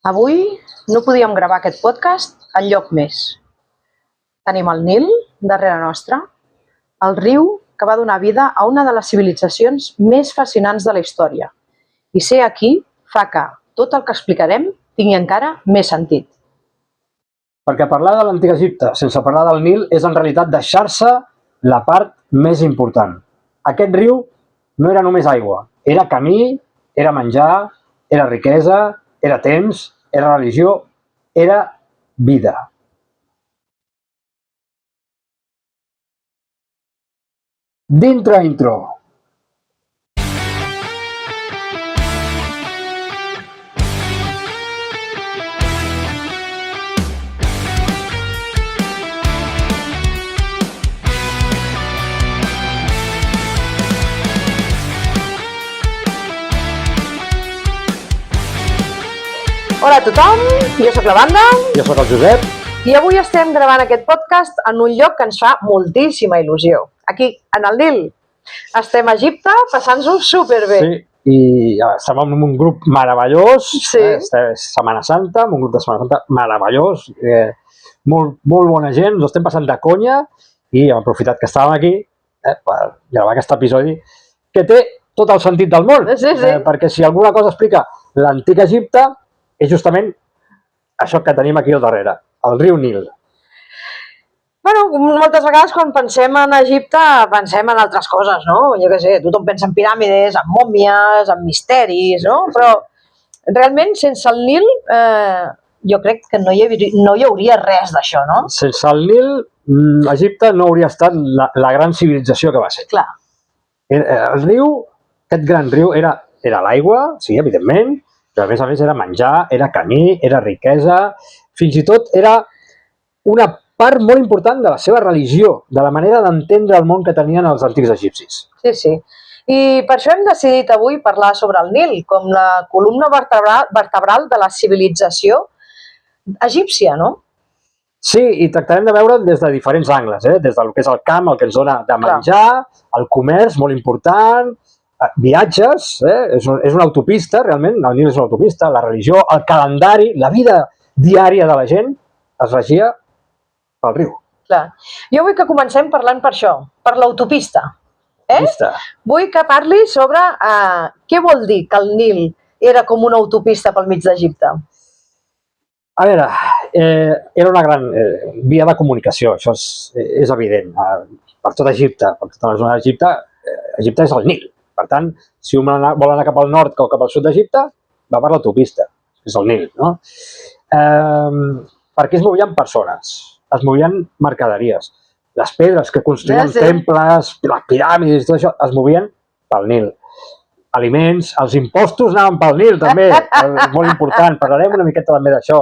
Avui no podíem gravar aquest podcast enlloc més. Tenim el Nil darrere nostre, el riu que va donar vida a una de les civilitzacions més fascinants de la història. I ser aquí fa que tot el que explicarem tingui encara més sentit. Perquè parlar de l'antic Egipte sense parlar del Nil és en realitat deixar-se la part més important. Aquest riu no era només aigua, era camí, era menjar, era riquesa, era temps, era religió, era vida. Dintre intro. Hola a tothom, jo sóc la Wanda Jo sóc el Josep. i avui estem gravant aquest podcast en un lloc que ens fa moltíssima il·lusió. Aquí, en el Nil. Estem a Egipte passant-s'ho superbé. Sí, i estem amb un grup meravellós. Sí. És Setmana Santa, amb un grup de Setmana Santa meravellós. Molt bona gent, ens estem passant de conya i hem aprofitat que estàvem aquí per gravar aquest episodi que té tot el sentit del món. Sí. Perquè si alguna cosa explica l'antic Egipte és justament això que tenim aquí al darrere, el riu Nil. Bueno, moltes vegades quan pensem en Egipte pensem en altres coses, no? Jo què sé, tothom pensa en piràmides, en mòmies, en misteris, no? Però realment sense el Nil jo crec que no hi hauria res d'això, no? Sense el Nil, Egipte no hauria estat la gran civilització que va ser. Clar. El riu, aquest gran riu, era l'aigua, sí, evidentment, però a més era menjar, era camí, era riquesa, fins i tot era una part molt important de la seva religió, de la manera d'entendre el món que tenien els antics egipcis. Sí. I per això hem decidit avui parlar sobre el Nil, com la columna vertebral de la civilització egípcia, no? Sí, i tractarem de veure des de diferents angles, des del que és el camp, el que ens dona de menjar, el comerç, molt important, viatges, és una autopista, realment, el Nil és una autopista, la religió, el calendari, la vida diària de la gent es regia pel riu. Clar. Jo vull que comencem parlant per això, per l'autopista. Vull que parli sobre què vol dir que el Nil era com una autopista pel mig d'Egipte. A veure, era una gran via de comunicació, això és evident. Per tot Egipte, per tota la zona d'Egipte, Egipte és el Nil. Per tant, si un vol anar cap al nord o cap al sud d'Egipte, va per l'autopista, és el Nil, no? Perquè es movien persones, es movien mercaderies. Les pedres que construïen temples, les piràmides, tot això, es movien pel Nil. Aliments, els impostos anaven pel Nil, també, molt important, parlarem una miqueta també d'això.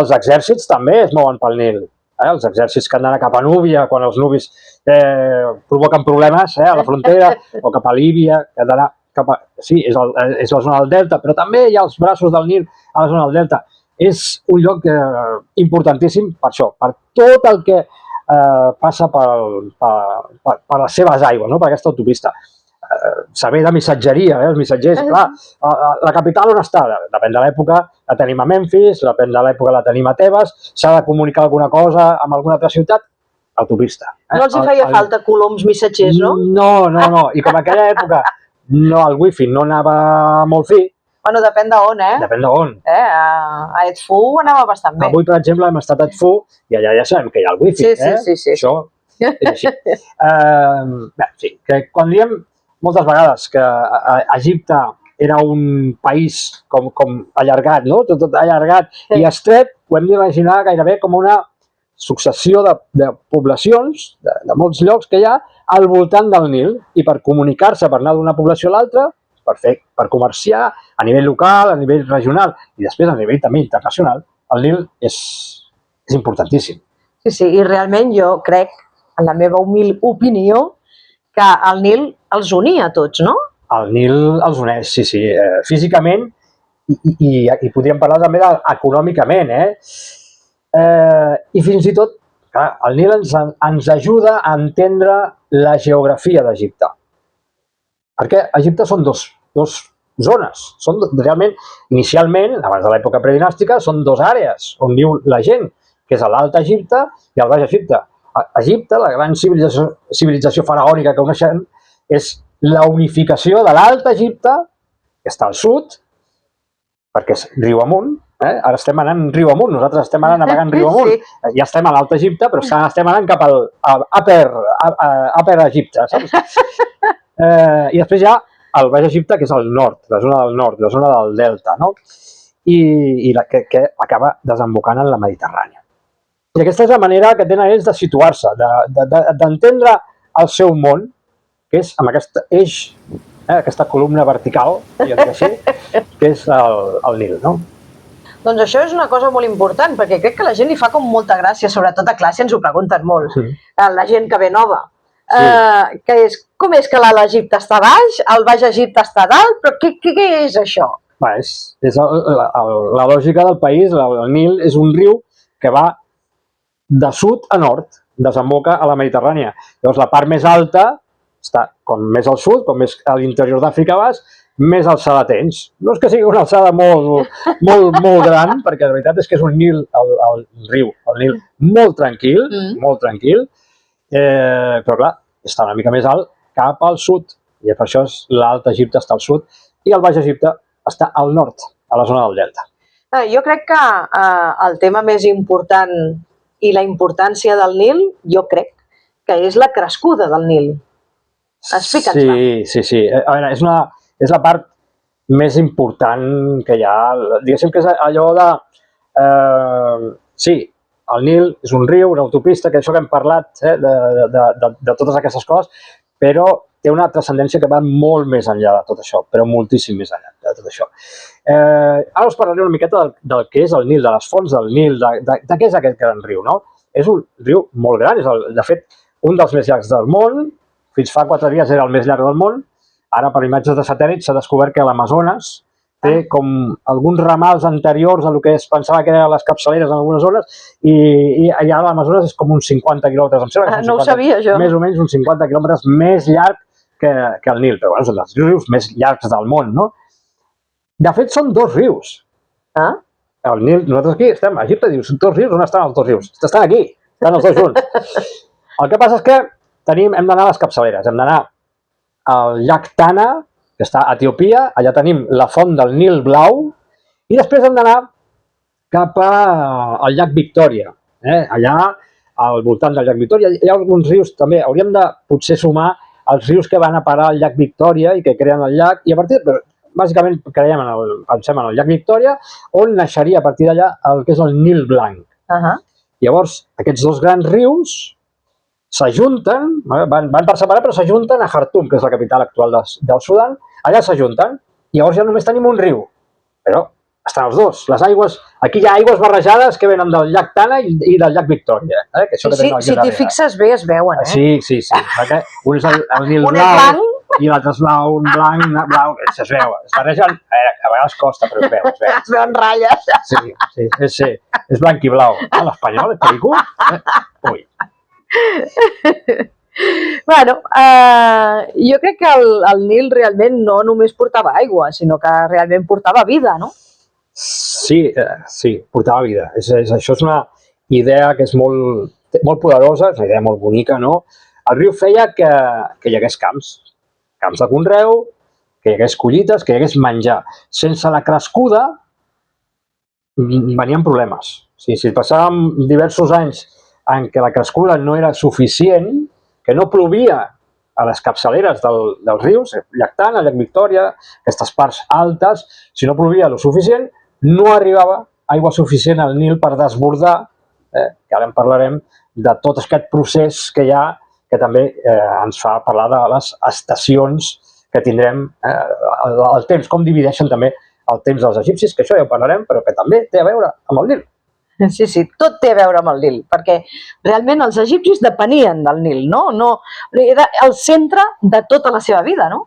Els exèrcits també es mouen pel Nil. Els exèrcits que han d'anar cap a Núbia, quan els nubis provoquen problemes a la frontera, o cap a Líbia, que han d'anar cap a... Sí, és la zona del Delta, però també hi ha els braços del Nil a la zona del Delta. És un lloc importantíssim per això, per tot el que passa per les seves aigües, no? Per aquesta autopista. Saber de missatgeria, els missatgers, clar, la capital on està? Depèn de l'època, la tenim a Memphis, depèn de l'època la tenim a Tebes, s'ha de comunicar alguna cosa amb alguna altra ciutat, autopista. No els hi feia falta coloms missatgers, no? No, i com en aquella època el wifi no anava molt fi. Bueno, depèn d'on, Depèn d'on. A Edfu anava bastant bé. Avui, per exemple, hem estat a Edfu i allà ja sabem que hi ha el wifi. Sí. Això és així. Sí, que quan diem moltes vegades que Egipte era un país com allargat, no? Tot allargat i estret, ho hem d'imaginar gairebé com una successió de poblacions, de molts llocs que hi ha al voltant del Nil, i per comunicar-se, per anar d'una població a l'altra, per comerciar a nivell local, a nivell regional i després a nivell també internacional, el Nil és importantíssim. Sí, i realment jo crec, en la meva humil opinió, que el Nil els unia a tots, no? El Nil els uneix, sí, físicament i podríem parlar també econòmicament, i fins i tot, clar, el Nil ens ajuda a entendre la geografia d'Egipte. Perquè Egipte són dos zones. Són realment, inicialment, abans de l'època predinàstica, són dues àrees on viu la gent, que és l'Alt Egipte i el Baix Egipte. A Egipte, la gran civilització faraònica que coneixem, és la unificació de l'Alt Egipte, que està al sud, perquè és riu amunt, ara estem anant riu amunt, nosaltres estem anant navegant riu amunt, ja estem a l'Alt Egipte, però estem anant cap al Upper Egipte, saps? I després hi ha el Baix Egipte, que és el nord, la zona del nord, la zona del delta, no? I que acaba desembocant en la Mediterrània. I aquesta és la manera que tenen ells de situar-se, d'entendre el seu món, que és amb aquest eix, aquesta columna vertical, jo dic així, que és el Nil, no? Doncs això és una cosa molt important, perquè crec que la gent li fa com molta gràcia, sobretot a classe ens ho pregunten molt, la gent que ve nova. Com és que l'Alt Egipte està a baix, el Baix Egipte està a dalt, però què és això? És la lògica del país, el Nil és un riu que va de sud a nord, desemboca a la Mediterrània. Llavors la part més alta està com més al sud, com més a l'interior d'Àfrica vas, més alçada tens. No és que sigui una alçada molt gran, perquè la veritat és que és un Nil, el Nil molt tranquil, però clar, està una mica més alt cap al sud, i per això l'Alt Egipte està al sud, i el Baix Egipte està al nord, a la zona del delta. Jo crec que el tema més important i la importància del Nil, jo crec que és la crescuda del Nil. Explica'ns-la. Sí. A veure, és la part més important que hi ha. Diguéssim que és allò de... Sí, el Nil és un riu, una autopista, que això que hem parlat, de totes aquestes coses, però té una transcendència que va molt més enllà de tot això, però moltíssim més enllà de tot això. Ara us parlaré una miqueta del que és el Nil, de les fonts del Nil, de què és aquest gran riu, no? És un riu molt gran, és, de fet, un dels més llargs del món. Fins fa 4 dies era el més llarg del món. Ara, per imatges de satèl·lit, s'ha descobert que l'Amazones té com alguns ramals anteriors a el que es pensava que eren les capçaleres en algunes zones, i allà l'Amazones és com uns 50 quilòmetres, em sembla que no ho sabia, jo. Més o menys uns 50 quilòmetres més llarg que el Nil, però bueno, són els rius més llargs del món, no? De fet, són 2 rius. El Nil, nosaltres aquí estem a Egipte, dius, són 2 rius, on estan els 2 rius? Estan aquí, estan els 2 junts. El que passa és que hem d'anar a les capçaleres, hem d'anar al llac Tana, que està a Etiòpia, allà tenim la font del Nil Blau, i després hem d'anar cap al llac Victòria. Allà, al voltant del llac Victòria, hi ha alguns rius també, hauríem de potser sumar els rius que van a parar al llac Victòria i que creen el llac, i a partir de... Bàsicament pensem en el llac Victòria, on naixeria a partir d'allà el que és el Nil Blanc. Llavors, aquests 2 grans rius s'ajunten, van per separat, però s'ajunten a Khartoum, que és la capital actual del Sudan. Allà s'ajunten, i llavors ja només tenim un riu, però estan els 2. Les aigües, aquí hi ha aigües barrejades que venen del llac Tana i del llac Victòria. Si t'hi fixes bé, es veuen, Sí. Un és el Nil Blau i l'altre és blau, blanc, es veu. Es barregen, a vegades costa, però es veu. Es veuen ratlles. Sí, és blanc i blau. L'espanyol, és perico? Ui. Bueno, jo crec que el Nil realment no només portava aigua, sinó que realment portava vida, no? Sí, portava vida. Això és una idea que és molt poderosa, és una idea molt bonica, no? El riu feia que hi hagués camps de conreu, que hi hagués collites, que hi hagués menjar. Sense la crescuda venien problemes. Si passàvem diversos anys en què la crescuda no era suficient, que no plovia a les capçaleres dels rius, llac Tana, llac Victòria, aquestes parts altes, si no plovia el suficient, no arribava aigua suficient al Nil per desbordar, que ara en parlarem, de tot aquest procés que hi ha, que també ens fa parlar de les estacions que tindrem, el temps, com divideixen també el temps dels egipcis, que això ja ho parlarem, però que també té a veure amb el Nil. Sí, tot té a veure amb el Nil, perquè realment els egipcis depenien del Nil, no? Era el centre de tota la seva vida, no?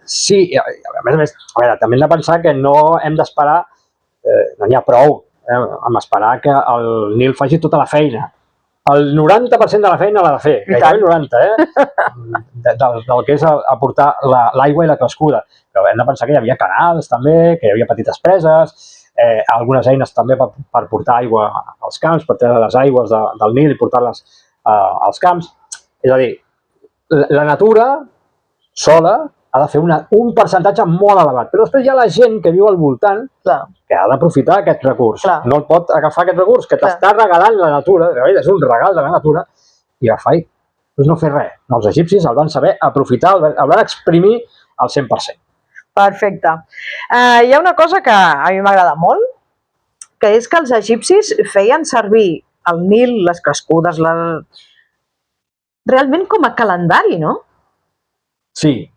Sí, a més, a veure, també hem de pensar que no hem d'esperar, no n'hi ha prou, amb esperar que el Nil faci tota la feina. el 90% de la feina l'ha de fer, gairebé el 90%, del que és aportar l'aigua i la crescuda. Però hem de pensar que hi havia canals també, que hi havia petites preses, algunes eines també per portar aigua als camps, per treure les aigües del Nil i portar-les als camps. És a dir, la natura sola ha de fer un percentatge molt elevat, però després hi ha la gent que viu al voltant que ha d'aprofitar aquest recurs. No el pot agafar aquest recurs que t'està regalant la natura, és un regal de la natura, i agafar i no fer res. Els egipcis el van saber aprofitar, el van exprimir al 100%. Perfecte. Hi ha una cosa que a mi m'agrada molt, que és que els egipcis feien servir el Nil, les crescudes, realment com a calendari, no? Sí.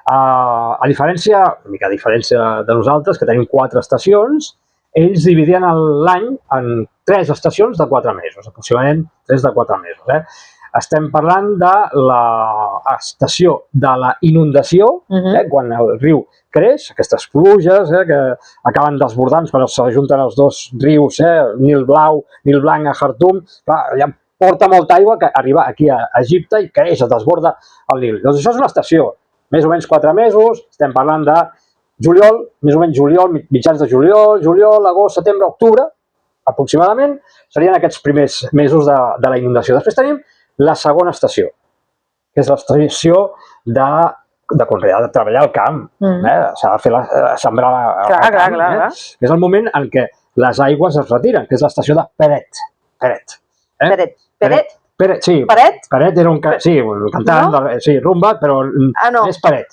A diferència de nosaltres, que tenim 4 estacions, ells dividien l'any en 3 estacions de 4 mesos, aproximadament 3 de 4 mesos. Estem parlant de l'estació de la inundació, quan el riu creix, aquestes pluges que acaben desbordant quan s'ajunten els dos rius, Nil Blanc a Khartoum, allà porta molta aigua que arriba aquí a Egipte i creix, es desborda el Nil. Doncs això és una estació, més o menys 4 mesos, estem parlant de juliol, més o menys juliol, mitjans de juliol, agost, setembre, octubre, aproximadament, serien aquests primers mesos de la inundació. Després tenim la segona estació, que és l'estació de conrear, de treballar al camp. S'ha de fer sembrar al camp. És el moment en què les aigües es retiren, que és l'estació de Peret. Sí, Peret era un cantant, sí, rumba, però és Peret.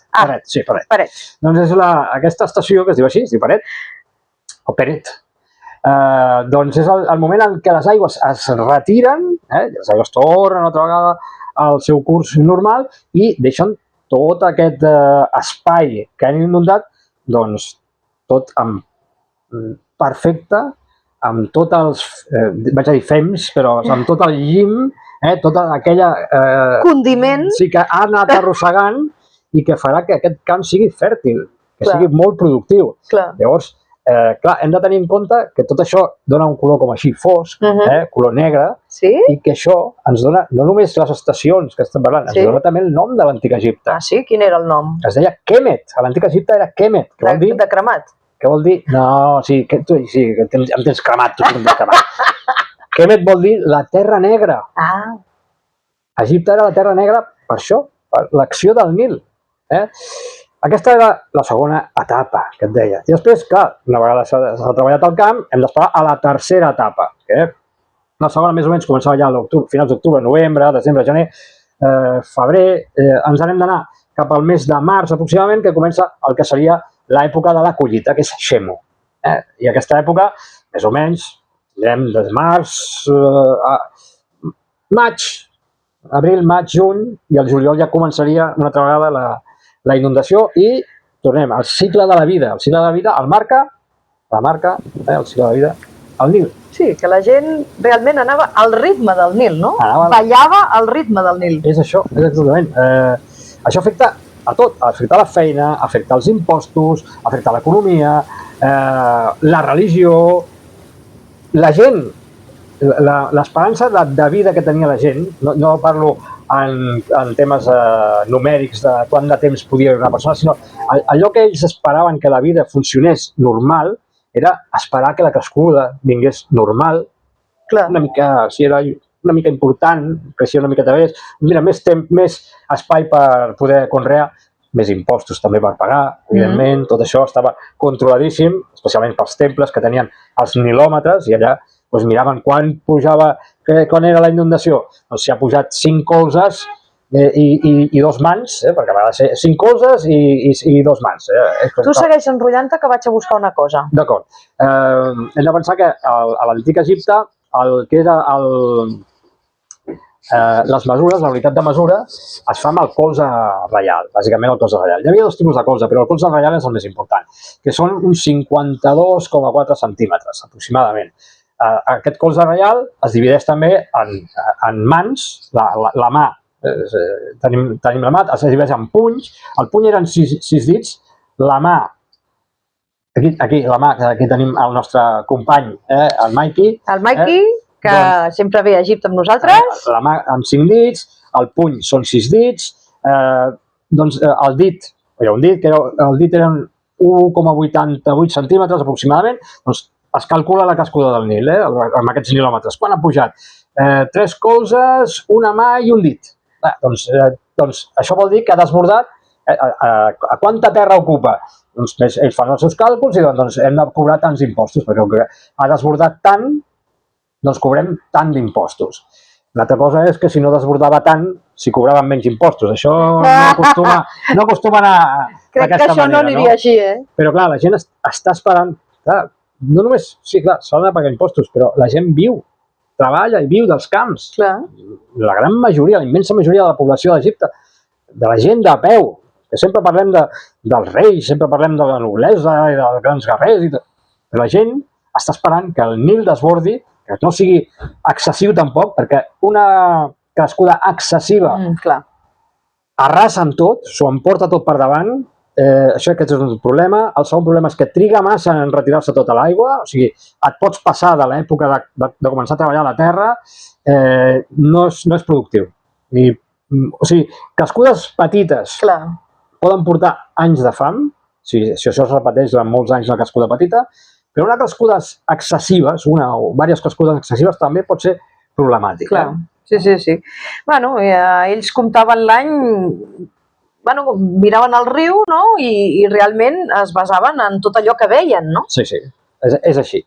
Sí, Peret. Doncs és aquesta estació que es diu així, es diu Peret, o Peret. Doncs és el moment en què les aigües es retiren, les aigües tornen altra vegada al seu curs normal i deixen tot aquest espai que han inundat, doncs tot perfecte, amb tots els, vaig a dir fems, però amb tot el llim, tota aquella condiment que ha anat arrossegant i que farà que aquest camp sigui fèrtil, que sigui molt productiu. Llavors, hem de tenir en compte que tot això dona un color com així fosc, color negre, i que això ens dona no només les estacions que estem parlant, ens dona també el nom de l'antic Egipte. Ah, sí? Quin era el nom? Es deia Kemet, a l'antic Egipte era Kemet. De cremat? Què vol dir? No, sí, em tens cremat, tu em tens cremat. Kemet vol dir la terra negra. Egipte era la terra negra per això, per l'acció del Nil. Aquesta era la segona etapa que et deia. I després, clar, una vegada s'ha treballat al camp, hem d'esperar a la tercera etapa. La segona més o menys començava ja a finals d'octubre, novembre, desembre, gener, febrer. Ens n'hem d'anar cap al mes de març aproximadament, que comença el que seria l'època de la collita, que és Xemo. I aquesta època, més o menys, tindrem des de març, maig, abril, maig, juny, i el juliol ja començaria una altra vegada la inundació i tornem al cicle de la vida. El cicle de la vida el marca, el cicle de la vida, el Nil. Sí, que la gent realment anava al ritme del Nil, no? Ballava al ritme del Nil. És això, és exactament. Això afecta a tot, afecta la feina, afecta els impostos, afecta l'economia, la religió, la gent, l'esperança de vida que tenia la gent, no parlo en temes numèrics de quant de temps podia viure una persona, sinó allò que ells esperaven que la vida funcionés normal era esperar que la crescuda vingués normal, una mica, si era una mica important, creixia una miqueta més, més espai per poder conrear, més impostos també per pagar, evidentment, tot això estava controladíssim, especialment pels temples que tenien els nilòmetres, i allà miraven quan pujava, quan era la inundació. Doncs si ha pujat 5 colzes i 2 mans, perquè va ser 5 colzes i 2 mans. Tu segueix enrotllant-te que vaig a buscar una cosa. D'acord. Hem de pensar que a l'antic Egipte el que era les mesures, la unitat de mesura, es fa amb el colze reial, bàsicament el colze reial. Hi havia 2 tipus de colze, però el colze reial és el més important, que són uns 52,4 centímetres, aproximadament. Aquest colze reial es divideix també en mans, la mà, tenim la mà, es divideix en punys, el puny eren 6 dits, la mà, aquí la mà, aquí tenim el nostre company, el Mikey. El Mikey, que sempre ve a Egipte amb nosaltres. La mà amb 5 dits, el puny són 6 dits, doncs el dit, era un dit, el dit eren 1,88 centímetres aproximadament, doncs es calcula la cascuda del Nil, amb aquests nilòmetres. Quan ha pujat? 3 colzes, una mà i un dit. Doncs això vol dir que ha desbordat. A quanta terra ocupa? Doncs ells fan els seus càlculs i doncs hem de cobrar tants impostos, perquè ha desbordat tant, doncs cobrem tant d'impostos. L'altra cosa és que si no desbordava tant, si cobraven menys impostos. Això no acostuma a anar d'aquesta manera. Crec que això no aniria així, Però clar, la gent està esperant. Clar, no només, sí, clar, s'han de pagar impostos, però la gent viu, treballa i viu dels camps. Clar. La gran majoria, la immensa majoria de la població d'Egipte, de la gent de peu, que sempre parlem dels reis, sempre parlem de la noblesa i dels grans guerrers i tot. Però la gent està esperant que el Nil desbordi, que no sigui excessiu tampoc, perquè una crescuda excessiva arrasa amb tot, s'ho emporta tot per davant. Això aquest és un problema. El segon problema és que triga massa en retirar-se tota l'aigua, o sigui, et pots passar de l'època de començar a treballar a la terra, no és productiu. O sigui, crescudes petites poden portar anys de fam, si això es repeteix durant molts anys una crescuda petita, però una crescuda excessives, una o diverses crescudes excessives també pot ser problemàtic. Clar, sí. Bueno, ells comptaven l'any, miraven el riu, no? I realment es basaven en tot allò que veien, no? Sí, és així.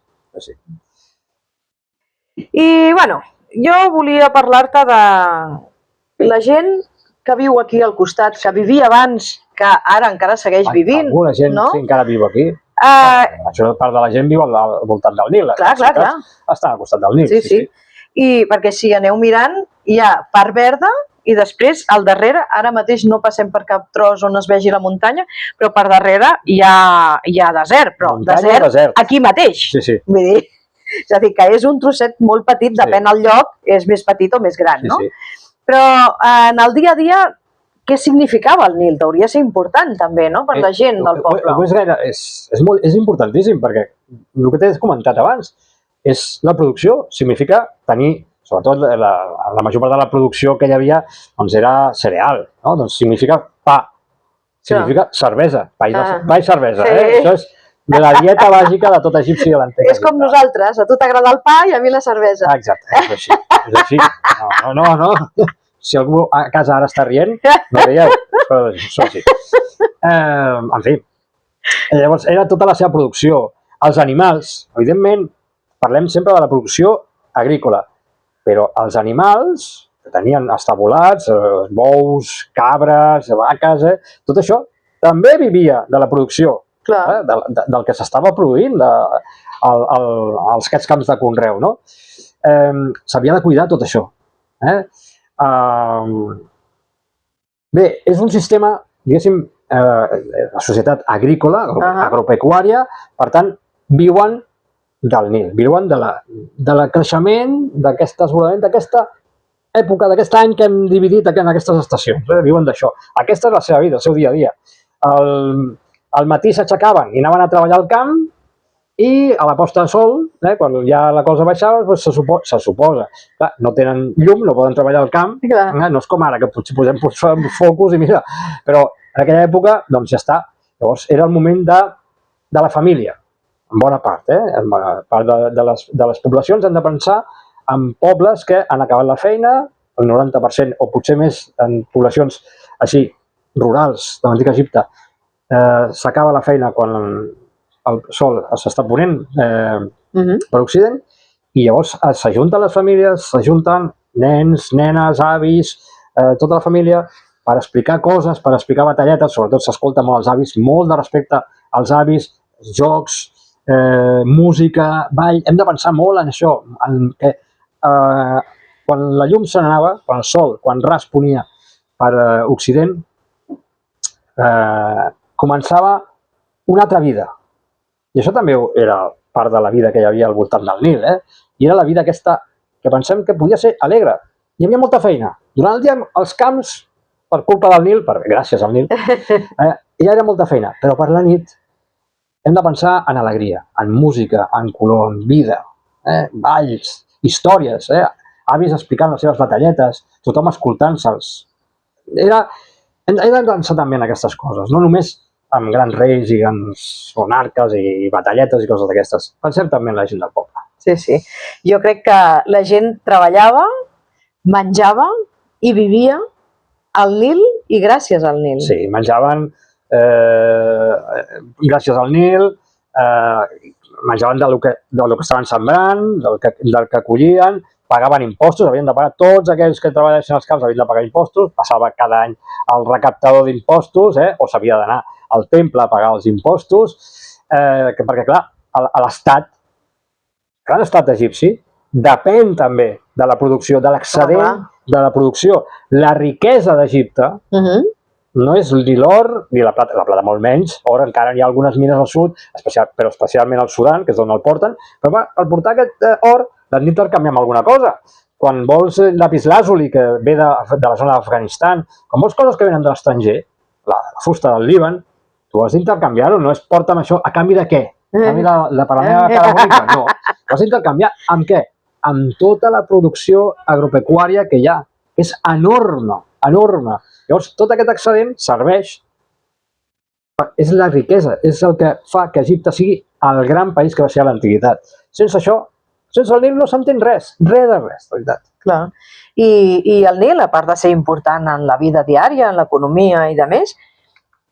I, bueno, jo volia parlar-te de la gent que viu aquí al costat, que vivia abans, que ara encara segueix vivint. Alguna gent sí, encara viu aquí. Això part de la gent viu al voltant del Nil. Clar. Està al costat del Nil. Sí. I perquè si aneu mirant, hi ha part verda i després al darrere, ara mateix no passem per cap tros on es vegi la muntanya, però per darrere hi ha desert, però desert aquí mateix. Sí. Vull dir, és a dir, que és un trosset molt petit, depèn del lloc, és més petit o més gran, no? Però en el dia a dia, què significava el Nil? Hauria de ser important també, no?, per la gent del poble. És importantíssim, perquè el que t'he comentat abans és la producció, significa tenir, sobretot la major part de la producció que hi havia, doncs era cereal, no? Doncs significa pa, significa cervesa, pa i cervesa. Això és la dieta bàsica de tot egipci de l'antic. És com nosaltres, a tu t'agrada el pa i a mi la cervesa. Exacte, és així. No. Si algú a casa ara està rient, no rieu, però això així. En fi, llavors era tota la seva producció. Els animals, evidentment, parlem sempre de la producció agrícola, però els animals que tenien estabulats, bous, cabres, vaques, tot això també vivia de la producció, del que s'estava produint, aquests camps de conreu, no? S'havia de cuidar tot això. Bé, és un sistema, diguéssim, la societat agrícola, agropecuària, per tant, viuen del Nil, viuen del creixement, d'aquest desbordament, d'aquesta època, d'aquest any que hem dividit en aquestes estacions, viuen d'això. Aquesta és la seva vida, el seu dia a dia. Al matí s'aixecaven i anaven a treballar al camp i a la posta de sol, quan ja la cosa baixava, se suposa. Clar, no tenen llum, no poden treballar al camp, no és com ara, que potser posem focus i mira, però en aquella època, doncs ja està. Llavors era el moment de la família, en bona part. En bona part de les poblacions hem de pensar en pobles que han acabat la feina, el 90% o potser més en poblacions així rurals de l'antic Egipte, s'acaba la feina quan el sol s'està ponent per Occident i llavors s'ajunten les famílies, s'ajunten nens, nenes, avis, tota la família per explicar coses, per explicar batalletes, sobretot s'escolta molt als avis, molt de respecte als avis, jocs, música, ball. Hem de pensar molt en això, en que quan la llum se n'anava, quan el sol, quan ras ponia per Occident, començava una altra vida. I això també era part de la vida que hi havia al voltant del Nil, i era la vida aquesta que pensem que podia ser alegre. Hi havia molta feina. Durant el dia, als camps, per culpa del Nil, gràcies al Nil, hi havia molta feina, però per la nit hem de pensar en alegria, en música, en color, en vida, balls, històries, avis explicant les seves batalletes, tothom escoltant-se'ls. Hem de pensar també en aquestes coses, no només amb grans reis i grans monarques i batalletes i coses d'aquestes. Pensem també en la gent del poble. Sí, sí. Jo crec que la gent treballava, menjava i vivia al Nil i gràcies al Nil. Sí, menjaven gràcies al Nil, menjaven del que estaven sembrant, del que collien, pagaven impostos, havien de pagar tots aquells que treballessin als camps, havien de pagar impostos, passava cada any el recaptador d'impostos, o s'havia d'anar al temple a pagar els impostos, perquè clar, l'estat egipci depèn també de la producció, de l'excedent de la producció. La riquesa d'Egipte no és ni l'or ni la plata molt menys, or encara hi ha algunes mines al sud, però especialment al Sudan, que és d'on el porten, però per portar aquest or l'han d'intercanviar amb alguna cosa. Quan vols lapislàzuli, que ve de la zona d'Afganistan, quan vols coses que venen de l'estranger, la fusta del Líban, tu has d'intercanviar-ho, no és porta'm això a canvi de què? A canvi de per la meva cara bonica? No. Ho has d'intercanviar amb què? Amb tota la producció agropecuària que hi ha, que és enorme, enorme. Llavors, tot aquest excedent serveix, és la riquesa, és el que fa que Egipte sigui el gran país que va ser a l'antiguitat. Sense això, sense el Nil no s'entén res, res de res, de veritat. Clar. I el Nil, a part de ser important en la vida diària, en l'economia i de més,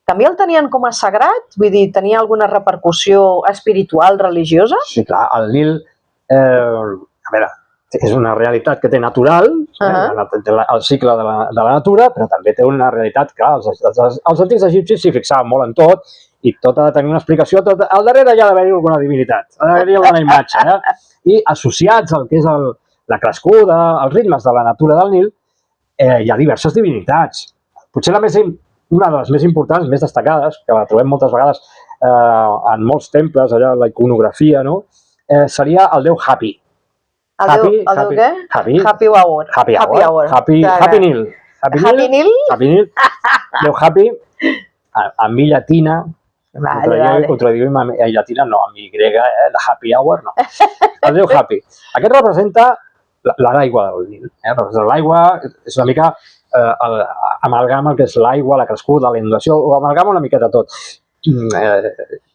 també el tenien com a sagrat? Vull dir, tenia alguna repercussió espiritual, religiosa? Sí, clar, el Nil, a veure, és una realitat que té natural, el cicle de la natura, però també té una realitat, clar, els antics egipcis s'hi fixaven molt en tot, i tot ha de tenir una explicació, al darrere hi ha d'haver-hi alguna divinitat, ha d'haver-hi alguna imatge, i associats al que és la crescuda, els ritmes de la natura del Nil, hi ha diverses divinitats. Potser una de les més importants, més destacades, que la trobem moltes vegades en molts temples, allà en la iconografia, seria el déu Hapi. El déu què? Happy Hour. Happy Nil. Happy Nil? Déu Hapi, en mi llatina, contradiguem en llatina, no, en mi grega, la Happy Hour, no. El déu Hapi. Aquest representa l'aigua del Nil. L'aigua és una mica amalgama el que és l'aigua, la crescuda, la inundació, ho amalgama una miqueta tot.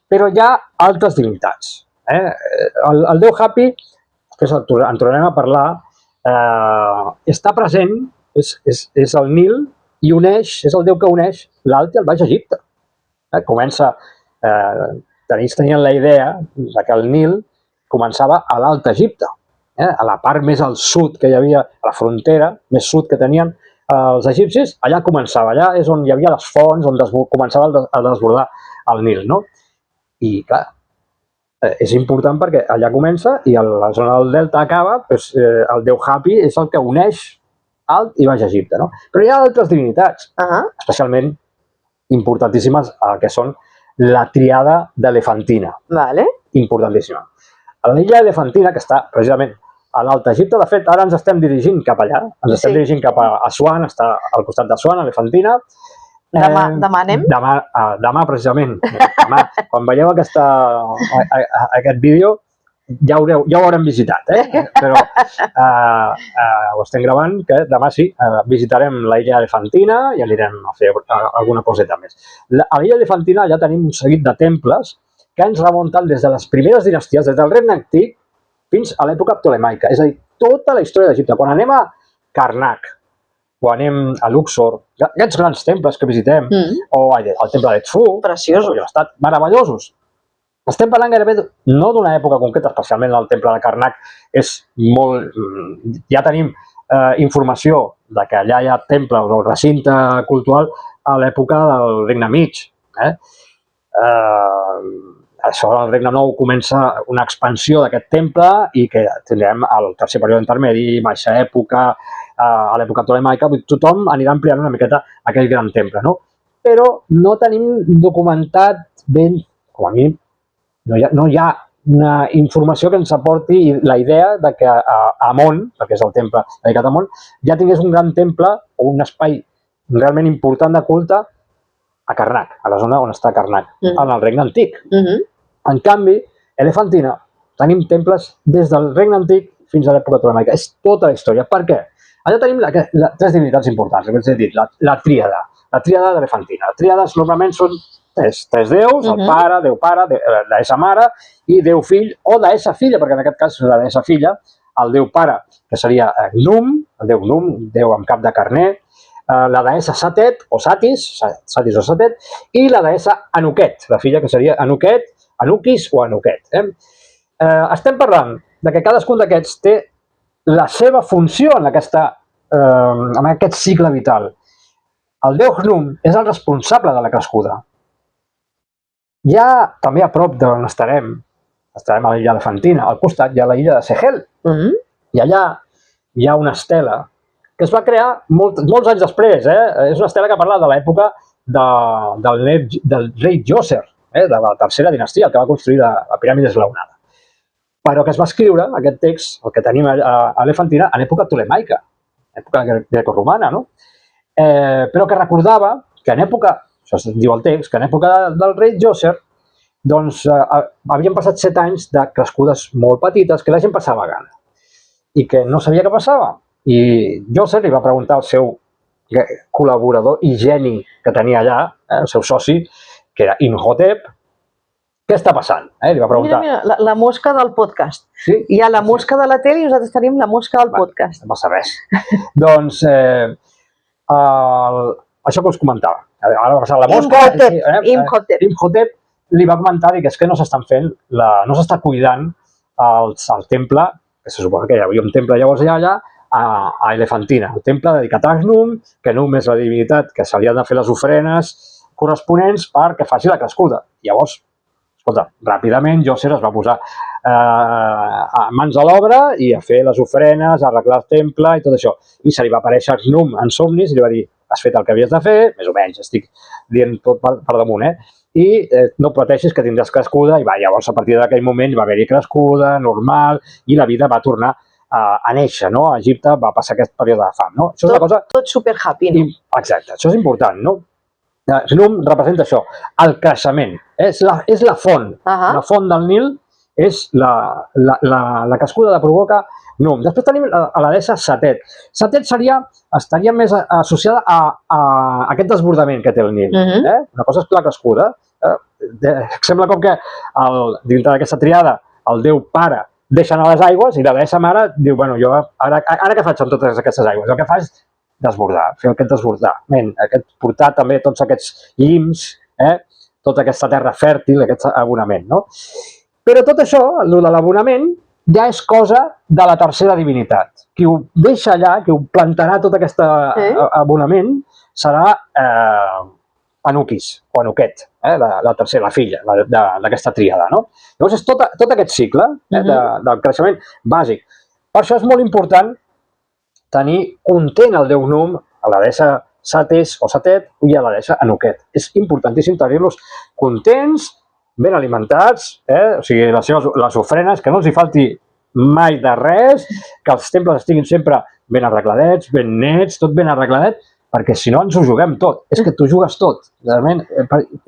Però hi ha altres divinitats. El déu Hapi, després en tornarem a parlar, està present, és el Nil, i uneix, és el déu que uneix l'Alt i el Baix Egipte. Comença, tenien la idea que el Nil començava a l'Alt Egipte, a la part més al sud que hi havia, a la frontera més sud que tenien els egipcis, allà començava, allà és on hi havia les fonts, on començava a desbordar el Nil, no? I clar, és important perquè allà comença i a la zona del delta acaba, el déu Hapi és el que uneix Alt i Baix Egipte, no? Però hi ha altres divinitats, especialment importantíssimes, que són la triada d'Elefantina. Importantíssima. L'illa Elefantina, que està precisament a l'Alt Egipte, de fet, ara ens estem dirigint cap allà, ens estem dirigint cap a Assuan, està al costat d'Assuan, Elefantina. Demà anem? Demà, precisament. Quan veieu aquest vídeo, ja ho haurem visitat, però ho estem gravant, que demà sí, visitarem l'illa Elefantina i anirem a fer alguna coseta més. A l'illa Elefantina ja tenim un seguit de temples que ens remunten des de les primeres dinasties, des del regne antic fins a l'època ptolemaica, és a dir, tota la història d'Egipte. Quan anem a Karnak, o anem a Luxor, aquests grans temples que visitem, o el temple d'Edfu, preciosos, meravellosos. Estem parlant gairebé no d'una època concreta, especialment el temple de Karnak és molt... Ja tenim informació de que allà hi ha temples o recinte cultural a l'època del Regne Mig. Això, el Regne Nou comença una expansió d'aquest temple i que tindrem el tercer període intermedi, baixa època, a l'època ptolemaica, tothom anirà ampliant una miqueta aquell gran temple, no? Però no tenim documentat ben, com a mínim, no hi ha una informació que ens aporti la idea de que a Amon, perquè és el temple dedicat a Amon, ja tingués un gran temple o un espai realment important de culte a Karnak, a la zona on està Karnak, en el Regne Antic. En canvi, Elefantina, tenim temples des del Regne Antic fins a l'època ptolemaica. És tota la història. Per què? Allà tenim tres divinitats importants, que us he dit, la tríada d'Elefantina. Les tríades normalment són tres déus, el pare, Déu pare, deessa mare i Déu fill o deessa filla, perquè en aquest cas és la deessa filla, el Déu pare, que seria Num, el Déu Num, Déu amb cap de carner, la deessa Satet o Satis o Satet, i la deessa Anuket, la filla que seria Anuket, Anukis o Anuket. Estem parlant de que cadascun d'aquests té la seva funció en aquest cicle vital. El déu Hnum és el responsable de la crescuda. Ja també a prop d'on estarem a l'illa Elefantina, al costat hi ha la illa de Sehel, i allà hi ha una estela que es va crear molts anys després. És una estela que parla de l'època del rei Djoser, de la tercera dinastia, el que va construir la piràmide esglaonada. Però que es va escriure, aquest text, el que tenim a Elefantina, en època ptolemaica, època grecorromana, no? Però que recordava que en època, això es diu el text, que en època del rei Djoser, doncs havien passat 7 anys de crescudes molt petites que la gent passava gana i que no sabia què passava. I Djoser li va preguntar al seu col·laborador i geni que tenia allà, el seu soci, que era Imhotep, què està passant? Li va preguntar. Mira, la mosca del podcast. Sí? Hi ha la mosca de la tele i nosaltres tenim la mosca del podcast. No passa res. Doncs això que us comentava. Ara va passar la mosca. Imhotep li va comentar que és que no s'estan fent, no s'està cuidant el temple, que se suposa que hi havia un temple llavors allà, a Elefantina, el temple dedicat a Num, que Num és la divinitat que se li han de fer les ofrenes corresponents perquè faci la crescuda. Llavors, escolta, ràpidament Djoser es va posar mans a l'obra i a fer les ofrenes, a arreglar el temple i tot això. I se li va aparèixer Num en somnis i li va dir, has fet el que havies de fer, més o menys, estic dient tot per damunt, i no pateixis que tindràs crescuda. I llavors a partir d'aquell moment va haver-hi crescuda, normal, i la vida va tornar a néixer, no? A Egipte va passar aquest període de fam, no? Això és una cosa... Tot super happy, no? Exacte, això és important, no? Num representa això, el creixement, és la font. La font del Nil és la crescuda que provoca Num. Després tenim a la deessa Satet. Satet estaria més associada a aquest desbordament que té el Nil. Una cosa és la crescuda. Sembla com que dintre d'aquesta triada el déu pare deixa anar les aigües i la deessa mare diu, bueno, jo ara què faig amb totes aquestes aigües? El que fa és desbordar, fer aquest desbordament, portar també tots aquests llims, tota aquesta terra fèrtil, aquest abonament, no? Però tot això, el de l'abonament, ja és cosa de la tercera divinitat. Qui ho deixa allà, qui ho plantarà tot aquest abonament, serà Anukis, o Anuket, la tercera, la filla d'aquesta tríada, no? Llavors és tot aquest cicle del creixement bàsic. Per això és molt important tenir content el déu Num, a la deessa Sates o Satet i a la deessa Anuket. És importantíssim tenir-los contents, ben alimentats, o sigui, les ofrenes, que no els hi falti mai de res, que els temples estiguin sempre ben arregladets, ben nets, tot ben arregladet, perquè si no ens ho juguem tot. És que t'ho jugues tot. Realment,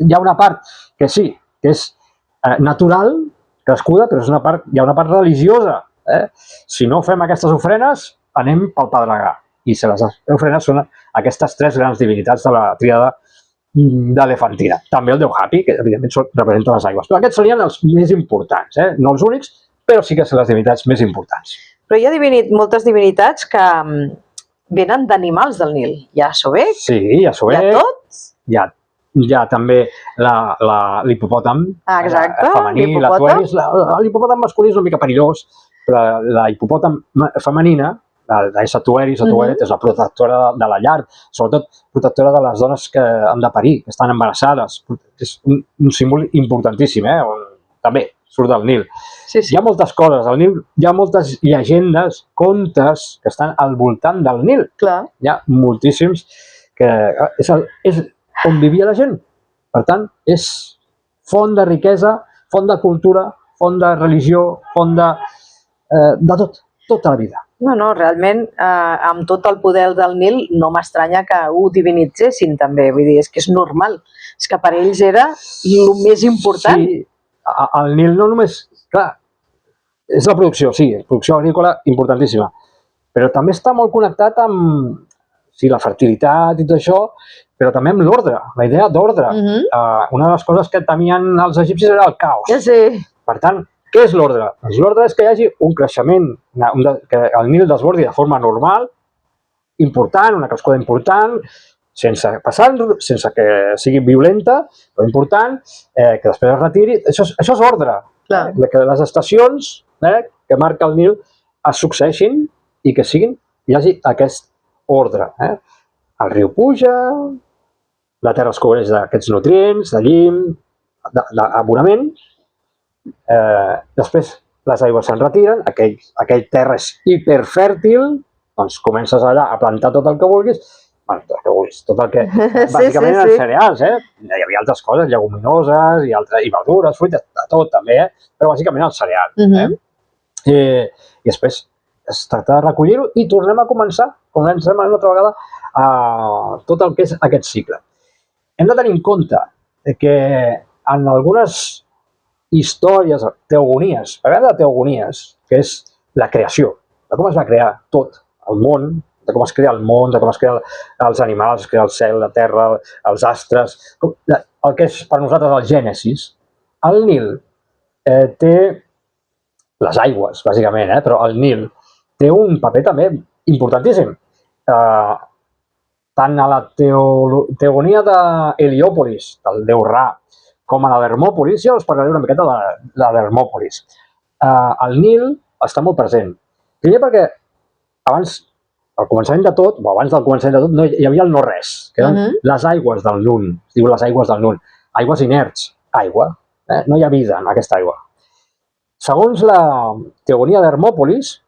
hi ha una part que sí, que és natural, crescuda, però hi ha una part religiosa. Si no fem aquestes ofrenes, anem pel pedregar. I les ofrenes són aquestes 3 grans divinitats de la tríada d'Elefantina. També el déu Hapi, que evidentment representa les aigües. Però aquests serien els més importants, no els únics, però sí que són les divinitats més importants. Però hi ha moltes divinitats que venen d'animals del Nil. Hi ha Sobek? Sí, hi ha Sobek. Hi ha tots? Hi ha també l'hipopòtam femení, la tueris. L'hipopòtam masculí és una mica perillós, però la hipopòtam femenina, la deessa Tueris o Tueret, és la protectora de la llar, sobretot protectora de les dones que han de parir, que estan embarassades. És un símbol importantíssim, també surt del Nil. Hi ha moltes coses al Nil, hi ha moltes llegendes, contes que estan al voltant del Nil. Hi ha moltíssims que és on vivia la gent. Per tant, és font de riquesa, font de cultura, font de religió, font de tot, tota la vida. No, realment, amb tot el poder del Nil, no m'estranya que ho divinitzessin també. Vull dir, és que és normal. És que per ells era el més important. Sí, el Nil no només... Clar, És la producció, sí, producció agrícola importantíssima, però també està molt connectat amb la fertilitat i tot això, però també amb l'ordre, la idea d'ordre. Una de les coses que temien els egipcis era el caos. Sí. Per tant, què és l'ordre? Doncs l'ordre és que hi hagi un creixement, que el Nil desbordi de forma normal, important, una crescuda important, sense que sigui violenta, però important, que després es retiri. Això és ordre. Que les estacions que marca el Nil es succeeixin i que hi hagi aquest ordre. El riu puja, la terra es cobreix d'aquests nutrients, de llim, d'abonament, després les aigües se'n retiren, aquell terra és hiperfèrtil, doncs comences allà a plantar tot el que vulguis, tot el que... Bàsicament eren cereals, hi havia altres coses, lleguminoses i verdures, fruites, de tot també, però bàsicament el cereal. I després es tracta de recollir-ho i tornem a començar, comencem una altra vegada tot el que és aquest cicle. Hem de tenir en compte que en algunes històries, teogonies, parlem de teogonies, que és la creació, de com es va crear tot, el món, de com es crea el món, de com es crea els animals, es crea el cel, la terra, els astres, el que és per nosaltres el Gènesis. El Nil té les aigües, bàsicament, però el Nil té un paper també importantíssim. Tant a la teogonia d'Heliòpolis, del déu Ra, com a la d'Hermòpolis, jo us parlaré una miqueta de la d'Hermòpolis. El Nil està molt present. Primer perquè abans, al començament de tot, o abans del començament de tot, no, hi havia el no-res, que eren les aigües del Nun, es diu les aigües del Nun, aigües inerts, aigua, no hi ha vida en aquesta aigua. Segons la teogonia d'Hermòpolis,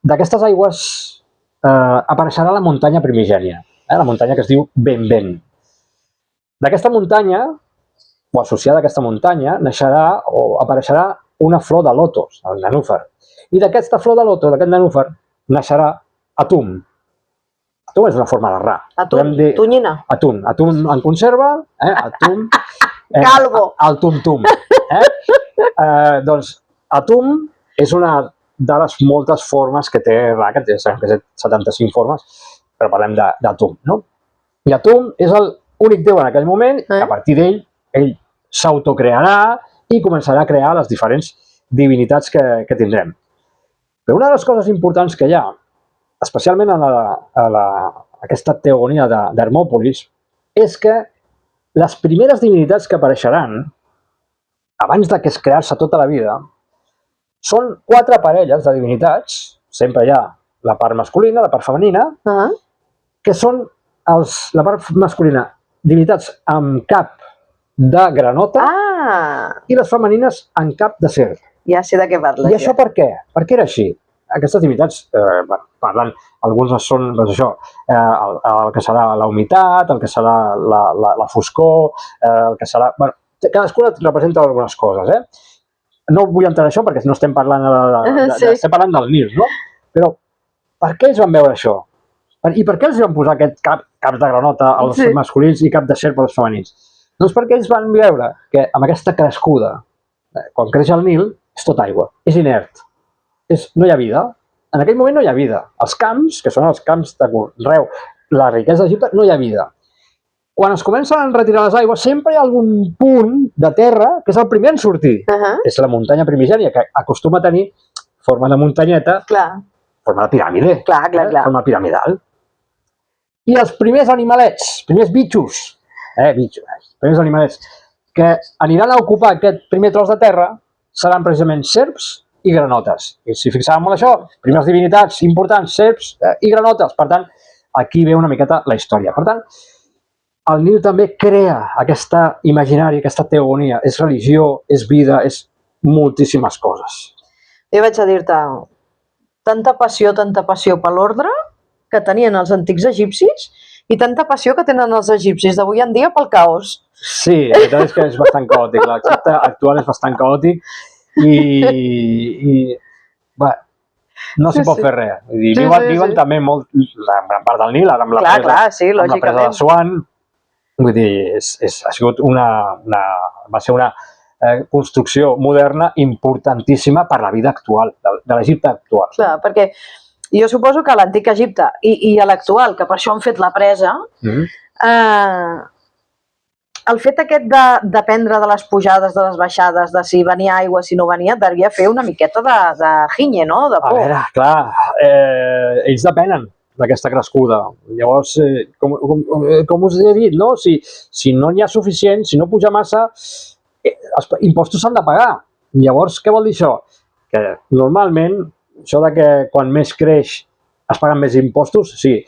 d'aquestes aigües apareixerà la muntanya primigènia, la muntanya que es diu Ben-Ben. D'aquesta muntanya, o associada a aquesta muntanya, naixerà o apareixerà una flor de lotos, el nenúfar. I d'aquesta flor de lotos, d'aquest nenúfar, naixerà Atum. Atum és una forma de Ra. Atum, tonyina. Atum en conserva, Atum... Calvo. El tum-tum. Doncs Atum és una de les moltes formes que té Ra, que té 75 formes, però parlem d'Atum, no? I Atum és l'únic déu en aquell moment, que a partir d'ell, ell s'autocrearà i començarà a crear les diferents divinitats que tindrem. Però una de les coses importants que hi ha, especialment en aquesta teogonia d'Hermòpolis, és que les primeres divinitats que apareixeran, abans de que es crear-se tota la vida, són 4 parelles de divinitats, sempre hi ha la part masculina, la part femenina, que són la part masculina, divinitats amb cap de granota i les femenines amb cap de serp. Ja sé de què parles. I això per què? Per què era així? Aquestes divinitats, parlant, alguns són, doncs això, el que serà la humitat, el que serà la foscor, el que serà... Bueno, cadascuna representa algunes coses, No vull entrar en això perquè no estem parlant estem parlant del Nil, no? Però per què ells van veure això? I per què els van posar aquest cap de granota als masculins i cap de serp als femenins? Doncs perquè ells van veure que amb aquesta crescuda, quan creix el Nil, és tot aigua, és inert, no hi ha vida. En aquell moment no hi ha vida. Els camps, que són els camps de conreu, la riquesa d'Egipte, no hi ha vida. Quan es comencen a retirar les aigües, sempre hi ha algun punt de terra que és el primer en sortir. És la muntanya primigènia, que acostuma a tenir forma de muntanyeta, forma de piràmide, forma piramidal. I els primers animalets, primers bitxos, primers animalets, que aniran a ocupar aquest primer tros de terra seran precisament serps i granotes. I si fixàvem molt això, primeres divinitats importants, serps i granotes. Per tant, aquí ve una miqueta la història. Per tant, el Nil també crea aquesta imaginària, aquesta teogonia. És religió, és vida, és moltíssimes coses. Jo vaig a dir-te, tanta passió per l'ordre que tenien els antics egipcis i tanta passió que tenen els egipcis d'avui en dia pel caos. Sí, la veritat és que és bastant caòtic. L'Egipte actual és bastant caòtic i no s'hi pot fer res. Viuen també molt, la gran part del Nil, ara amb la presa de Suan. Vull dir, va ser una construcció moderna importantíssima per la vida actual, de l'Egipte actual. Clar, perquè jo suposo que a l'antic Egipte i a l'actual, que per això han fet la presa, el fet aquest de dependre de les pujades, de les baixades, de si venia aigua, si no venia, devia fer una miqueta de ginye, no? De por. A veure, clar, ells depenen d'aquesta crescuda. Llavors, com us he dit, no? Si no n'hi ha suficient, si no puja massa, els impostos s'han de pagar. Llavors, què vol dir això? Que normalment, això de que quan més creix es paguen més impostos, sí.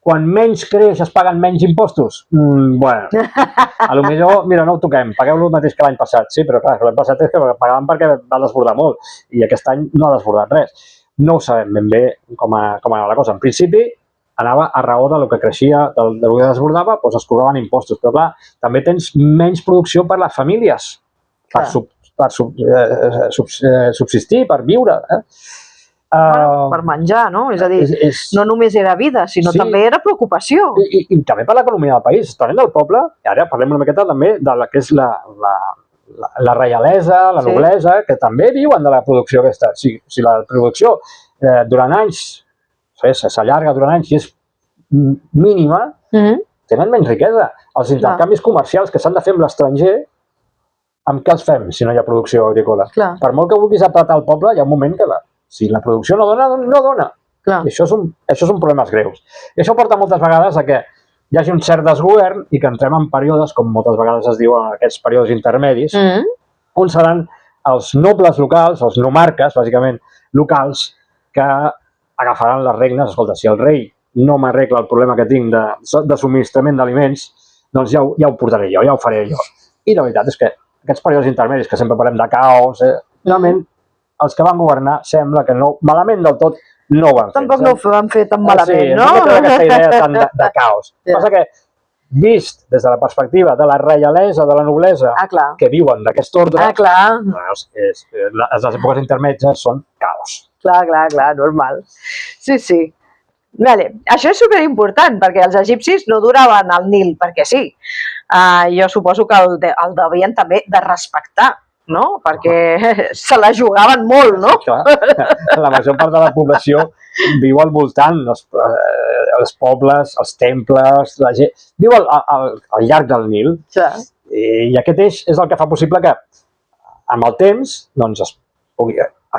Quan menys creix es paguen menys impostos? Bueno, potser, mira, no ho toquem, pagueu el mateix que l'any passat, sí, però clar, l'any passat és que pagàvem perquè va desbordar molt i aquest any no ha desbordat res. No ho sabem ben bé com anava la cosa. En principi, anava a raó del que creixia, del que desbordava, doncs es cobraven impostos. Però clar, també tens menys producció per les famílies, per subsistir, per viure. Per menjar, no? És a dir, no només era vida, sinó també era preocupació. I també per l'economia del país. Tornem del poble, i ara parlem una miqueta també de la que és la reialesa, la noblesa, que també viuen de la producció aquesta. Si la producció durant anys s'allarga durant anys i és mínima, tenen menys riquesa. Els intercanvis comercials que s'han de fer amb l'estranger, amb què els fem si no hi ha producció agrícola? Per molt que vulguis apretar el poble, hi ha un moment que si la producció no dona, doncs no dona. I això són problemes greus. I això porta moltes vegades a que hi hagi un cert desgovern i que entrem en períodes, com moltes vegades es diuen aquests períodes intermedis, on seran els nobles locals, els nomarques, bàsicament locals, que agafaran les regnes. Escolta, si el rei no m'arregla el problema que tinc de subministrament d'aliments, doncs ja ho portaré jo, ja ho faré jo. I la veritat és que aquests períodes intermedis, que sempre parlem de caos, realment els que van governar sembla que no, malament del tot, no ho van fer. Tampoc no ho van fer tan malament, no? Sí, aquesta idea tant de caos. El que passa que, vist des de la perspectiva de la reialesa, de la noblesa, que viuen d'aquest ordre, les èpoques intermèdies són caos. Clar, normal. Sí. Això és superimportant, perquè els egipcis no duraven al Nil perquè sí. Jo suposo que el devien també de respectar, no? Perquè se la jugaven molt, no? La major part de la població viu al voltant, els pobles, els temples, la gent... Viu al llarg del Nil. I aquest eix és el que fa possible que, amb el temps,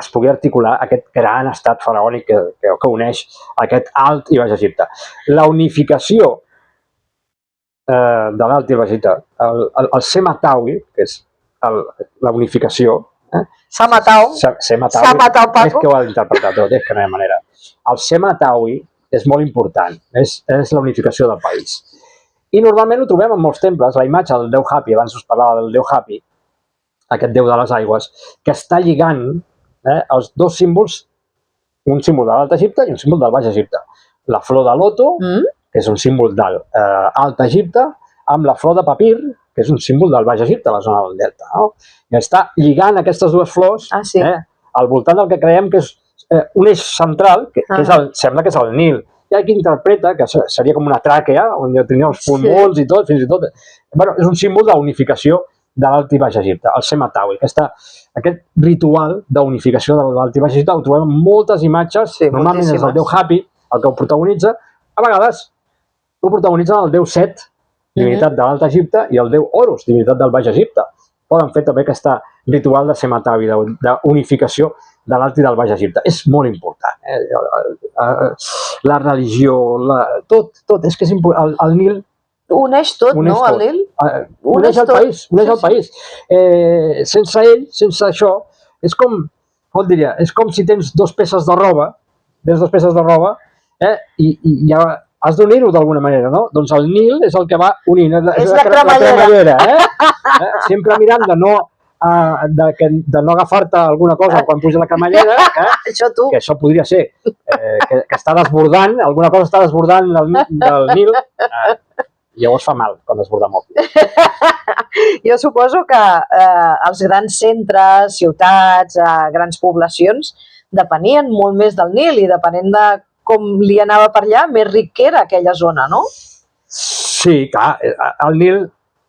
es pugui articular aquest gran estat faraònic que uneix aquest Alt i Baix Egipte. La unificació de l'Alt i el Baix Egipte, el Sematawi, que és la unificació... Sematawi, és que ho ha d'interpretar tot, és que no hi ha manera. El Sematawi és molt important, és la unificació del país. I normalment ho trobem en molts temples, la imatge del déu Hapi, abans us parlava del déu Hapi, aquest déu de les aigües, que està lligant els dos símbols, un símbol de l'Alt Egipte i un símbol del Baix Egipte. La flor de loto, que és un símbol de l'Alt Egipte, amb la flor de papir, que és un símbol del Baix Egipte, la zona del delta. I està lligant aquestes dues flors al voltant del que creiem que és un eix central, que sembla que és el Nil. Hi ha qui interpreta que seria com una tràquea, on tindria uns pulmons i tot, fins i tot. És un símbol d'unificació de l'Alt i Baix Egipte, el Sematawi. Aquest ritual d'unificació de l'Alt i Baix Egipte ho trobem en moltes imatges, normalment és el déu Hapi el que ho protagonitza, a vegades ho protagonitzen el déu Set, divinitat de l'Alt Egipte, i el déu Horus, divinitat del Baix Egipte. Poden fer també aquest ritual de Sematawi, d'unificació de l'Alt i del Baix Egipte. És molt important. La religió, tot, és que és important. El Nil uneix tot, no, el Nil? Uneix el país. Sense ell, sense això, és com si tens dues peces de roba, i ja has d'unir-ho d'alguna manera, no? Doncs el Nil és el que va unint, és la cremallera. Sempre mirant de no agafar-te alguna cosa quan puja la cremallera, que això podria ser, que està desbordant, alguna cosa està desbordant del Nil, llavors fa mal quan desborda molt. Jo suposo que els grans centres, ciutats, grans poblacions, depenien molt més del Nil i depenent de com li anava per allà, més ric era aquella zona, no? Sí, clar, el Nil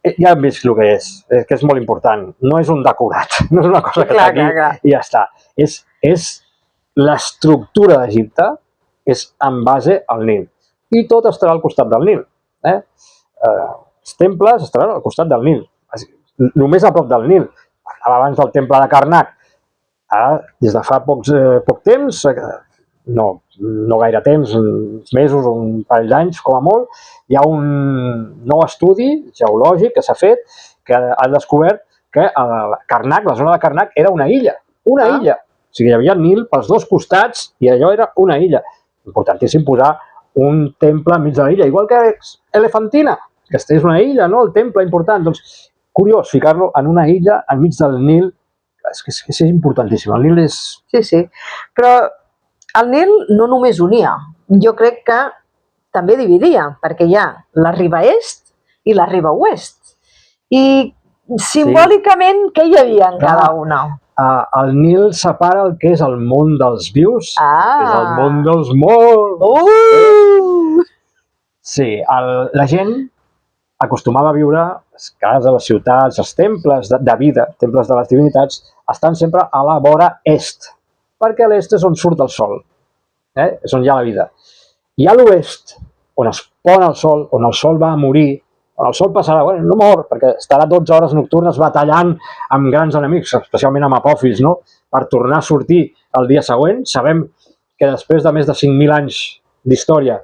ja hem vist el que és molt important. No és un decorat, no és una cosa que està aquí i ja està. És l'estructura d'Egipte és en base al Nil. I tot estarà al costat del Nil. Els temples estaran al costat del Nil. Només a prop del Nil. Parlava abans del temple de Karnak. Ara, des de fa poc temps, no gaire temps, uns mesos o un parell d'anys, com a molt, hi ha un nou estudi geològic que s'ha fet que ha descobert que Karnak, la zona de Karnak, era una illa. Una illa. O sigui, hi havia Nil pels dos costats i allò era una illa. Importantíssim posar un temple enmig de la illa, igual que Elefantina, que és una illa, no? El temple important. Doncs, curiós, ficar-lo en una illa enmig del Nil. És importantíssim. El Nil és... Sí. Però el Nil no només unia. Jo crec que també dividia, perquè hi ha la riba est i la riba oest. I simbòlicament, què hi havia en cada una? El Nil separa el que és el món dels vius, que és el món dels morts. Sí, la gent acostumava a viure les cases, les ciutats, els temples de vida, temples de les divinitats, estan sempre a la vora est, perquè a l'est és on surt el sol, és on hi ha la vida. I a l'oest, on es pon el sol, on el sol va a morir, on el sol passarà, no mor, perquè estarà 12 hores nocturnes batallant amb grans enemics, especialment amb Apophis, no? Per tornar a sortir el dia següent. Sabem que després de més de 5.000 anys d'història,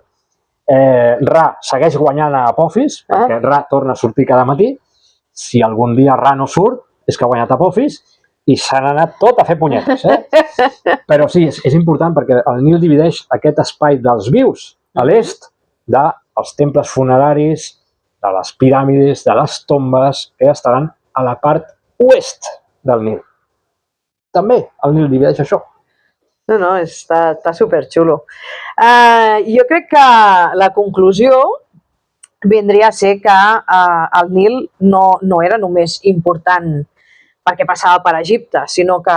Ra segueix guanyant a Apophis, perquè Ra torna a sortir cada matí. Si algun dia Ra no surt, és que ha guanyat Apophis i s'han anat tot a fer punyetes. Però sí, és important perquè el Nil divideix aquest espai dels vius a l'est dels temples funeraris, de les piràmides, de les tombes, que estaran a la part oest del Nil. També el Nil divideix això. No, està superxulo. Jo crec que la conclusió vindria a ser que el Nil no era només important perquè passava per Egipte, sinó que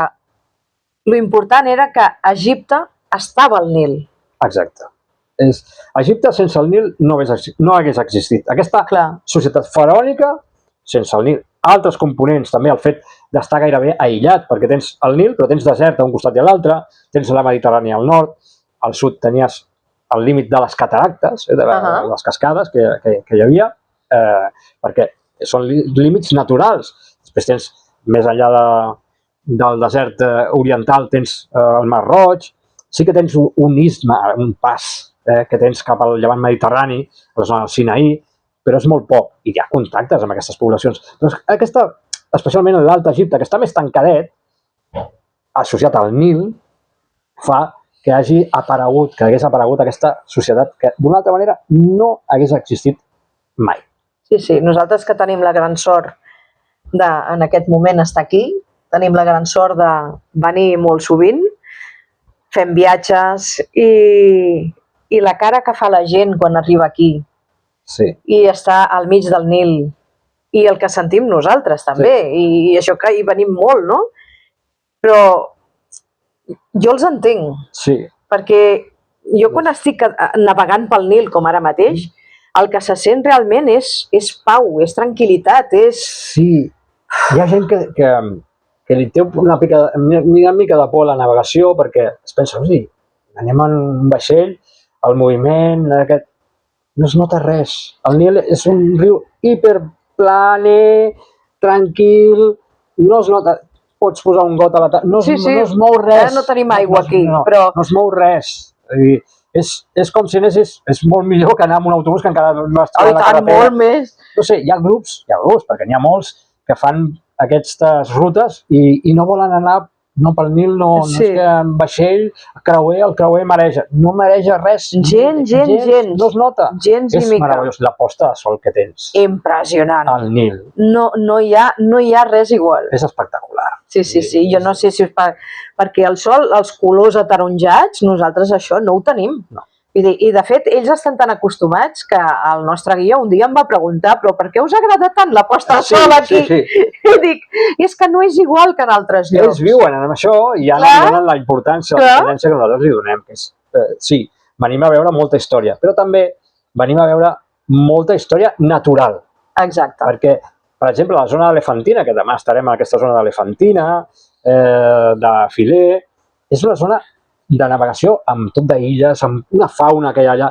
l'important era que a Egipte estava el Nil. Exacte. Egipte sense el Nil no hagués existit. Aquesta societat faraònica sense el Nil. Altres components, també el fet d'estar gairebé aïllat, perquè tens el Nil, però tens desert a un costat i a l'altre, tens la Mediterrània al nord, al sud tenies el límit de les cataractes, de les cascades que hi havia, perquè són límits naturals. Després tens, més enllà del desert oriental, tens el Mar Roig, sí que tens un istme, un pas que tens cap al llevant mediterrani, a la zona del Sinaí, però és molt poc, i hi ha contactes amb aquestes poblacions. Però aquesta, especialment en l'Alt Egipte, que està més tancadet, associat al Nil, fa que hagués aparegut aquesta societat que, d'una altra manera, no hagués existit mai. Sí, nosaltres que tenim la gran sort en aquest moment estar aquí, tenim la gran sort de venir molt sovint, fem viatges i la cara que fa la gent quan arriba aquí, i està al mig del Nil, i el que sentim nosaltres també, i això que hi venim molt, no? Però jo els entenc, perquè jo quan estic navegant pel Nil, com ara mateix, el que se sent realment és pau, és tranquil·litat, és... Sí, hi ha gent que li té una mica de por a la navegació perquè es pensa, anem en un vaixell, el moviment, no es nota res. El Nil és un riu hiperplane, tranquil, no es nota... Pots posar un got a la taula, no es mou res. No tenim aigua aquí, però... No es mou res. És com si anessis... És molt millor que anar amb un autobús que encara no has trobat la carretera. Molt més. No sé, hi ha grups, perquè n'hi ha molts, que fan aquestes rutes i no volen anar no pel Nil, no és que en vaixell, el creuer mareja. No mareja res. Gens. No es nota. Gens i mica. És meravellós la posta de sol que tens. Impressionant. Al Nil. No hi ha res igual. És espectacular. Sí. Jo no sé si perquè el sol, els colors ataronjats, nosaltres això no ho tenim. No. I de fet, ells estan tan acostumats que el nostre guia un dia em va preguntar però per què us agrada tant la posta de sol aquí? I dic, és que no és igual que en altres llocs. Ells viuen amb això i ja donen la importància que nosaltres li donem. Sí, venim a veure molta història, però també venim a veure molta història natural. Exacte. Perquè Per exemple, la zona d'Elefantina, que demà estarem en aquesta zona d'Elefantina, de Filer, és una zona de navegació amb tot d'illes, amb una fauna que hi ha allà.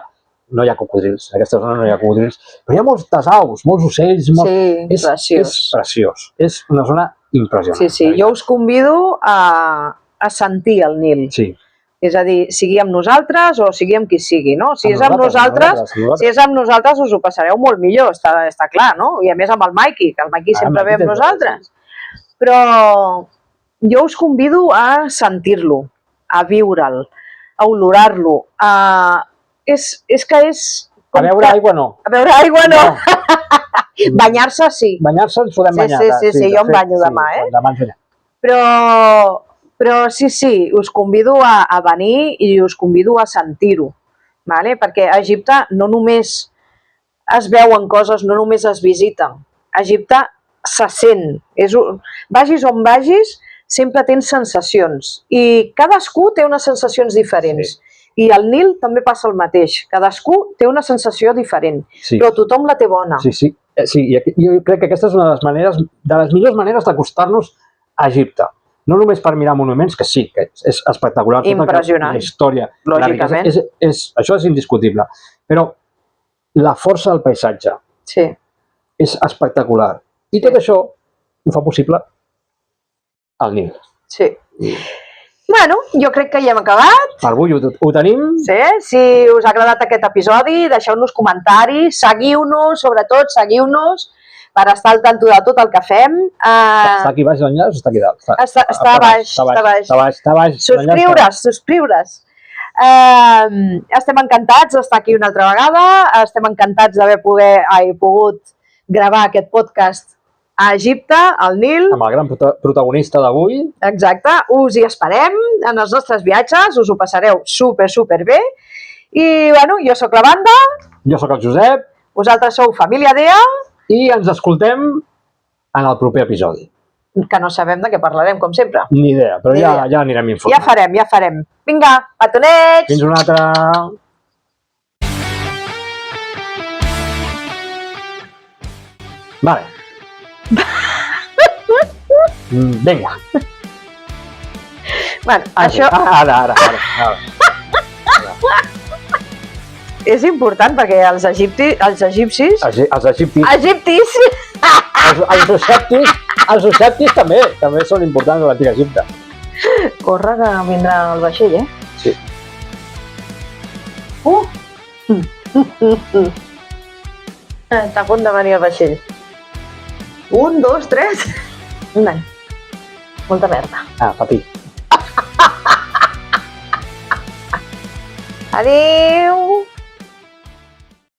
No hi ha cocodrils, en aquesta zona no hi ha cocodrils, però hi ha moltes aus, molts ocells. Sí, preciós. És preciós, és una zona impressionant. Sí, jo us convido a sentir el Nil. Sí. És a dir, sigui amb nosaltres o sigui amb qui sigui, no? Si és amb nosaltres us ho passareu molt millor, està clar, no? I a més amb el Mikey, que el Mikey sempre ve amb nosaltres. Però jo us convido a sentir-lo, a viure'l, a olorar-lo, és que és... A veure aigua no. A veure aigua no. Banyar-se sí. Banyar-se ens podem banyar. Sí, jo em banyo demà, Demà ens banyem. Però sí, us convido a venir i us convido a sentir-ho, perquè a Egipte no només es veuen coses, no només es visiten. A Egipte se sent. Vagis on vagis, sempre tens sensacions. I cadascú té unes sensacions diferents. I al Nil també passa el mateix. Cadascú té una sensació diferent, però tothom la té bona. Sí, jo crec que aquesta és una de les millors maneres d'acostar-nos a Egipte. No només per mirar monuments, que sí, que és espectacular. Impressionant. La història. Lògicament. Això és indiscutible. Però la força del paisatge és espectacular. I tot això ho fa possible el Nil. Sí. Bueno, jo crec que ja hem acabat. Per avui ho tenim. Sí, si us ha agradat aquest episodi, deixeu-nos comentaris, seguiu-nos, sobretot, seguiu-nos, per estar al tanto de tot el que fem. Està aquí baix l'enllaç o està aquí dalt? Està baix. Subscriure's. Estem encantats d'estar aquí una altra vegada, estem encantats d'haver pogut gravar aquest podcast a Egipte, al Nil. Amb el gran protagonista d'avui. Exacte, us hi esperem en els nostres viatges, us ho passareu super bé. I bueno, jo sóc la Banda. Jo sóc el Josep. Vosaltres sou Família Dea. I ens escoltem en el proper episodi. Que no sabem de què parlarem, com sempre. Ni idea, però ja anirem informant. Ja farem. Vinga, petonets! Fins una altra! Vale. Vinga. Bueno, això... Ara. És important perquè els egipcis... Els escèptics també són importants a l'antic Egipte. Corre que vindrà el vaixell, Sí. Està a punt de venir el vaixell. 1, 2, 3... Nen, molta merda. Papi. Adéu!